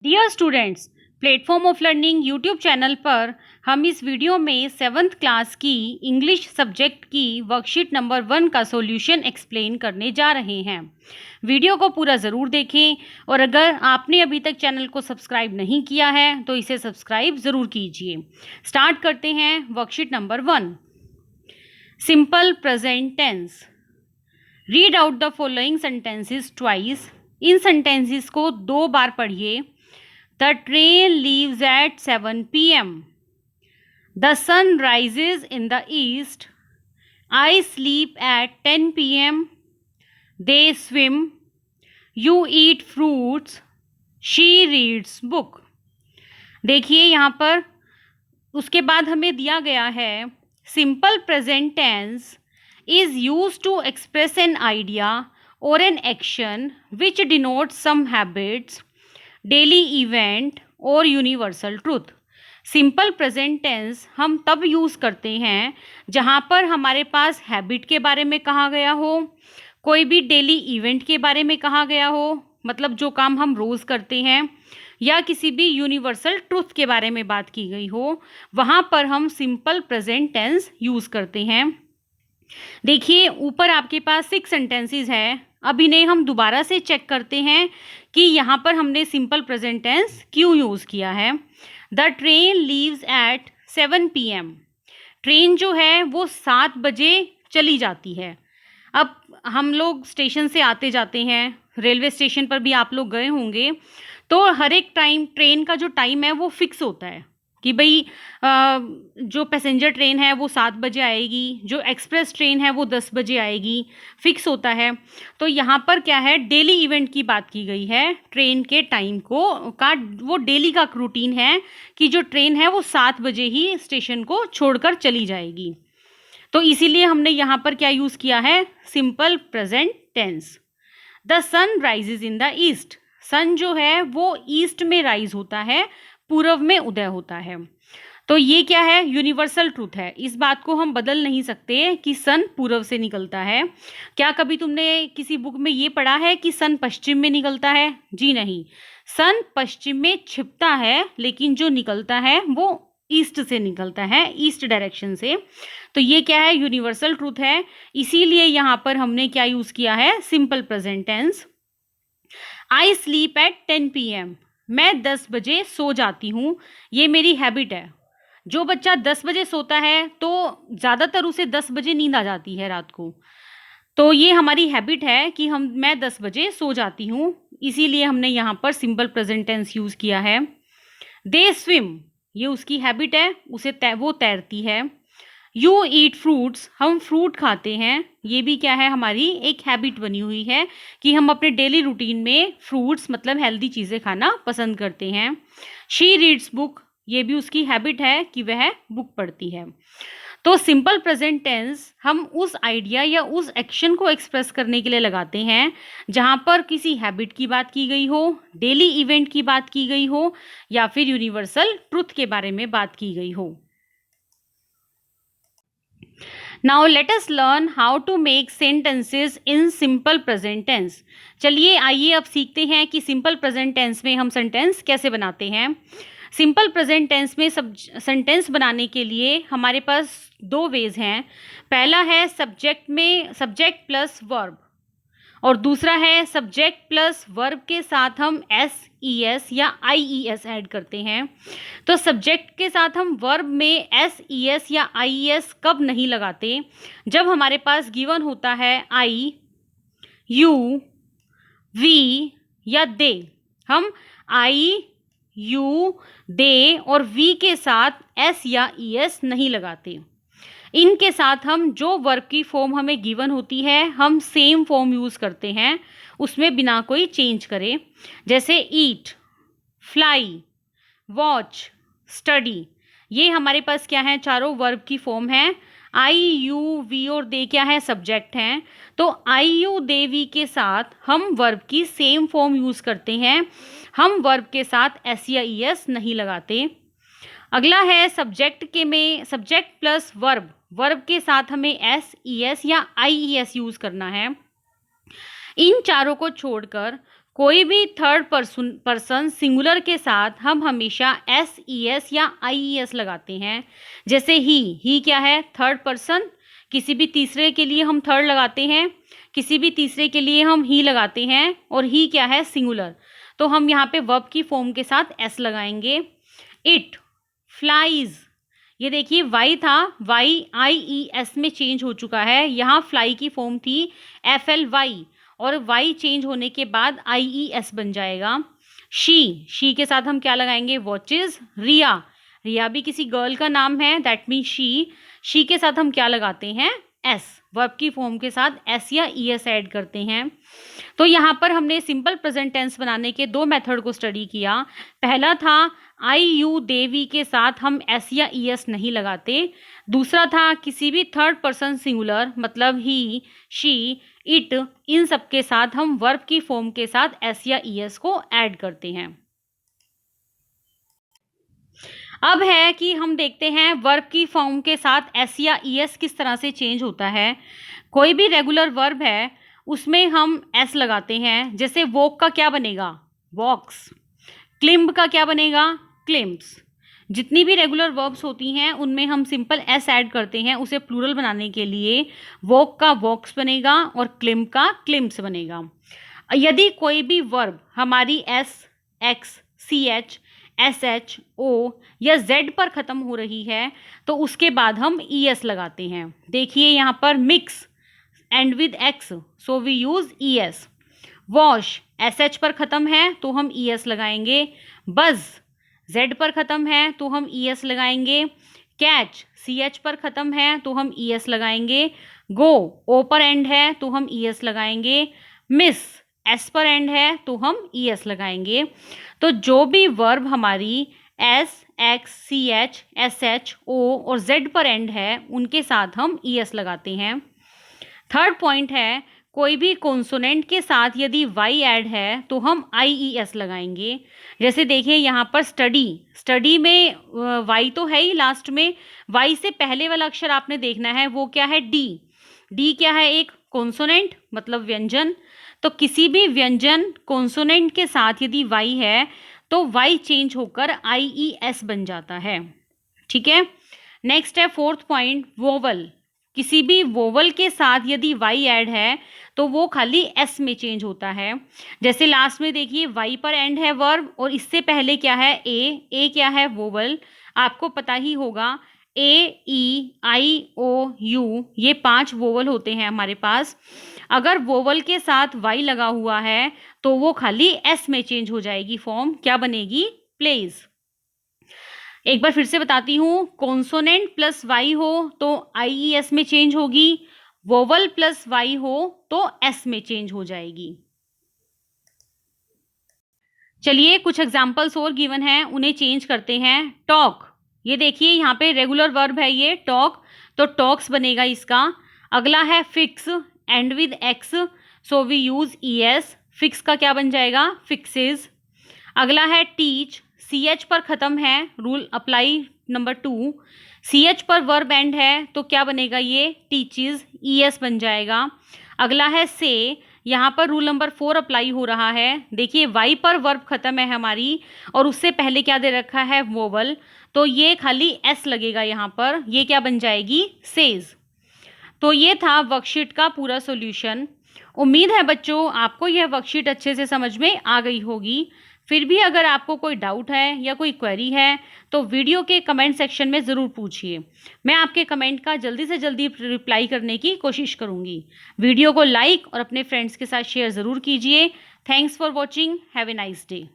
Dear students, platform of learning YouTube channel पर हम इस वीडियो में 7th क्लास की इंग्लिश सब्जेक्ट की वर्कशीट नंबर 1 का सॉल्यूशन एक्सप्लेन करने जा रहे हैं। वीडियो को पूरा ज़रूर देखें और अगर आपने अभी तक चैनल को सब्सक्राइब नहीं किया है तो इसे सब्सक्राइब ज़रूर कीजिए। स्टार्ट करते हैं worksheet number 1। Simple present tense. Read out the following sentences twice. इन सेंटेंसेस को 2 बार पढ़िए। The train leaves at 7 p.m. The sun rises in the east. I sleep at 10 p.m. They swim. You eat fruits. She reads book. देखिए यहाँ पर उसके बाद हमें दिया गया है simple present tense is used to express an idea or an action which denotes some habits, daily event और universal truth. Simple present tense हम तब यूज़ करते हैं जहाँ पर हमारे पास हैबिट के बारे में कहा गया हो, कोई भी डेली इवेंट के बारे में कहा गया हो, मतलब जो काम हम रोज़ करते हैं, या किसी भी यूनिवर्सल ट्रूथ के बारे में बात की गई हो, वहाँ पर हम सिंपल प्रेजेंट टेंस यूज़ करते हैं। देखिए ऊपर आपके पास 6 सेंटेंसेस है। अब इन्हें हम दोबारा से चेक करते हैं कि यहाँ पर हमने सिंपल प्रेजेंट टेंस क्यों यूज़ किया है। The train leaves eight 7 p.m. Train जो है वो 7 बजे चली जाती है। अब हम लोग स्टेशन से आते जाते हैं, रेलवे स्टेशन पर भी आप लोग गए होंगे, तो हर एक टाइम ट्रेन का जो टाइम है वो फिक्स होता है कि भाई जो पैसेंजर ट्रेन है वो 7 बजे आएगी, जो एक्सप्रेस ट्रेन है वो 10 बजे आएगी, फिक्स होता है। तो यहाँ पर क्या है, डेली इवेंट की बात की गई है। ट्रेन के टाइम का वो डेली का रूटीन है कि जो ट्रेन है वो 7 बजे ही स्टेशन को छोड़कर चली जाएगी। तो इसीलिए हमने यहाँ पर क्या यूज़ किया है, simple present tense. The sun rises in the east. Sun जो है वो ईस्ट में राइज होता है, पूर्व में उदय होता है। तो ये क्या है, यूनिवर्सल ट्रूथ है। इस बात को हम बदल नहीं सकते कि सन पूर्व से निकलता है। क्या कभी तुमने किसी बुक में ये पढ़ा है कि सन पश्चिम में निकलता है? जी नहीं, सन पश्चिम में छिपता है लेकिन जो निकलता है वो ईस्ट से निकलता है, ईस्ट डायरेक्शन से। तो ये क्या है, यूनिवर्सल ट्रूथ है। इसीलिए यहाँ पर हमने क्या यूज़ किया है, simple present tense. I sleep at 10 p.m. मैं 10 बजे सो जाती हूँ, ये मेरी हैबिट है। जो बच्चा 10 बजे सोता है तो ज़्यादातर उसे 10 बजे नींद आ जाती है रात को। तो ये हमारी हैबिट है कि मैं 10 बजे सो जाती हूँ, इसीलिए हमने यहाँ पर सिंपल प्रेजेंट टेंस यूज़ किया है। दे स्विम, ये उसकी हैबिट है, वो तैरती है। यू ईट फ्रूट्स, हम फ्रूट खाते हैं, ये भी क्या है, हमारी एक हैबिट बनी हुई है कि हम अपने डेली रूटीन में फ्रूट्स मतलब हेल्दी चीज़ें खाना पसंद करते हैं। शी रीड्स बुक, ये भी उसकी हैबिट है कि वह बुक पढ़ती है। तो सिंपल प्रेजेंट टेंस हम उस आइडिया या उस एक्शन को एक्सप्रेस करने के लिए लगाते हैं जहाँ पर किसी हैबिट की बात की गई हो, डेली इवेंट की बात की गई हो, या फिर यूनिवर्सल ट्रुथ के बारे में बात की गई हो। Now let us learn how to make sentences in simple present tense. चलिए आइए अब सीखते हैं कि सिंपल प्रेजेंट टेंस में हम सेंटेंस कैसे बनाते हैं। सिंपल प्रेजेंट टेंस में सेंटेंस बनाने के लिए हमारे पास 2 वेज हैं। पहला है सब्जेक्ट प्लस वर्ब, और दूसरा है सब्जेक्ट प्लस वर्ब के साथ हम SES या IES ऐड करते हैं। तो सब्जेक्ट के साथ हम वर्ब में SES या IES कब नहीं लगाते, जब हमारे पास गिवन होता है I, you, we या they। हम I, you, they और we के साथ S या ES नहीं लगाते। इनके साथ हम जो वर्ब की फॉर्म हमें गिवन होती है हम सेम फॉर्म यूज़ करते हैं, उसमें बिना कोई चेंज करे। जैसे ईट, फ्लाई, वॉच, स्टडी, ये हमारे पास क्या है, चारों वर्ब की फॉर्म है। आई, यू, वी और दे क्या है, सब्जेक्ट हैं। तो आई, यू, दे, वी के साथ हम वर्ब की सेम फॉर्म यूज़ करते हैं, हम वर्ब के साथ एस या ई एस नहीं लगाते। अगला है सब्जेक्ट प्लस वर्ब के साथ हमें एस, ई एस या आई ई एस यूज़ करना है। इन चारों को छोड़कर कोई भी थर्ड पर्सन सिंगुलर के साथ हम हमेशा एस ई एस या आई ई एस लगाते हैं। जैसे ही क्या है, थर्ड पर्सन। किसी भी तीसरे के लिए हम थर्ड लगाते हैं, किसी भी तीसरे के लिए हम ही लगाते हैं, और ही क्या है, सिंगुलर। तो हम यहाँ पे वर्ब की फॉर्म के साथ एस लगाएंगे। इट फ्लाइज, ये देखिए वाई था, वाई आई ई एस में चेंज हो चुका है। यहाँ फ्लाई की फॉर्म थी एफ एल वाई, और वाई चेंज होने के बाद आई ई एस बन जाएगा। शी के साथ हम क्या लगाएंगे, वॉचेस। रिया भी किसी गर्ल का नाम है, दैट मीन शी के साथ हम क्या लगाते हैं, एस। वर्ब की फॉर्म के साथ एस या ई एस ऐड करते हैं। तो यहाँ पर हमने सिंपल प्रेजेंट टेंस बनाने के दो मेथड को स्टडी किया। पहला था आई यू दे वी के साथ हम एस या ई एस नहीं लगाते। दूसरा था किसी भी थर्ड पर्सन सिंगुलर मतलब ही, शी, इट, इन सब के साथ हम वर्ब की फॉर्म के साथ एस या ई एस को ऐड करते हैं। अब है कि हम देखते हैं वर्ब की फॉर्म के साथ एस या ई एस किस तरह से चेंज होता है। कोई भी रेगुलर वर्ब है उसमें हम एस लगाते हैं। जैसे वॉक का क्या बनेगा, वॉक्स। क्लिम्ब का क्या बनेगा, क्लिम्ब्स। जितनी भी रेगुलर वर्ब्स होती हैं उनमें हम सिंपल एस ऐड करते हैं उसे प्लूरल बनाने के लिए। वॉक का वॉक्स बनेगा और क्लिम्ब का क्लिम्ब्स बनेगा। यदि कोई भी वर्ब हमारी S, X, C H, S H, O या जेड पर ख़त्म हो रही है तो उसके बाद हम ई एस लगाते हैं। देखिए यहाँ पर mix end with X, so we use E S. Wash S H पर ख़त्म है तो हम ई एस लगाएंगे। बज़ जेड पर ख़त्म है तो हम ई एस लगाएंगे। कैच सी एच पर ख़त्म है तो हम ई एस लगाएंगे। गो ओ पर एंड है तो हम ई एस लगाएंगे। मिस एस पर एंड है तो हम ई एस लगाएंगे। तो जो भी वर्ब हमारी S, X, C H, S H, O और जेड पर एंड है उनके साथ हम ई एस लगाते हैं। थर्ड पॉइंट है कोई भी कॉन्सोनेंट के साथ यदि वाई ऐड है तो हम आई ई एस लगाएंगे। जैसे देखिए यहाँ पर स्टडी में वाई तो है ही लास्ट में, वाई से पहले वाला अक्षर आपने देखना है वो क्या है, डी क्या है, एक कॉन्सोनेंट मतलब व्यंजन। तो किसी भी व्यंजन कॉन्सोनेंट के साथ यदि वाई है तो वाई चेंज होकर आई ई एस बन जाता है। ठीक है, नेक्स्ट है फोर्थ पॉइंट, वोवल। किसी भी वोवल के साथ यदि वाई ऐड है तो वो खाली एस में चेंज होता है। जैसे लास्ट में देखिए वाई पर एंड है वर्ब और इससे पहले क्या है, ए क्या है, वोवल। आपको पता ही होगा ए, ई, आई, ओ, यू, ये 5 वोवल होते हैं हमारे पास। अगर वोवल के साथ वाई लगा हुआ है तो वो खाली एस में चेंज हो जाएगी, फॉर्म क्या बनेगी, प्लेज। एक बार फिर से बताती हूँ, कॉन्सोनेंट प्लस वाई हो तो आई ई एस में चेंज होगी, वोवल प्लस वाई हो तो एस में चेंज हो जाएगी। चलिए कुछ एग्जाम्पल्स और गिवन हैं उन्हें चेंज करते हैं। टॉक, ये देखिए यहाँ पे रेगुलर वर्ब है ये टॉक, तो टॉक्स बनेगा इसका। अगला है fix end with X, so we use E S. Fix का क्या बन जाएगा, फिक्सेस। अगला है टीच, सी एच पर ख़त्म है, rule apply number 2। C H पर वर्ब एंड है तो क्या बनेगा ये, टीचेस, ई एस बन जाएगा। अगला है से, यहाँ पर रूल नंबर 4 अप्लाई हो रहा है। देखिए वाई पर वर्ब ख़त्म है हमारी और उससे पहले क्या दे रखा है, वोवल, तो ये खाली एस लगेगा यहाँ पर, ये क्या बन जाएगी, सेज। तो ये था वर्कशीट का पूरा सॉल्यूशन। उम्मीद है बच्चों आपको यह वर्कशीट अच्छे से समझ में आ गई होगी। फिर भी अगर आपको कोई डाउट है या कोई क्वेरी है तो वीडियो के कमेंट सेक्शन में ज़रूर पूछिए। मैं आपके कमेंट का जल्दी से जल्दी रिप्लाई करने की कोशिश करूँगी। वीडियो को लाइक और अपने फ्रेंड्स के साथ शेयर ज़रूर कीजिए। Thanks for watching, have a nice day.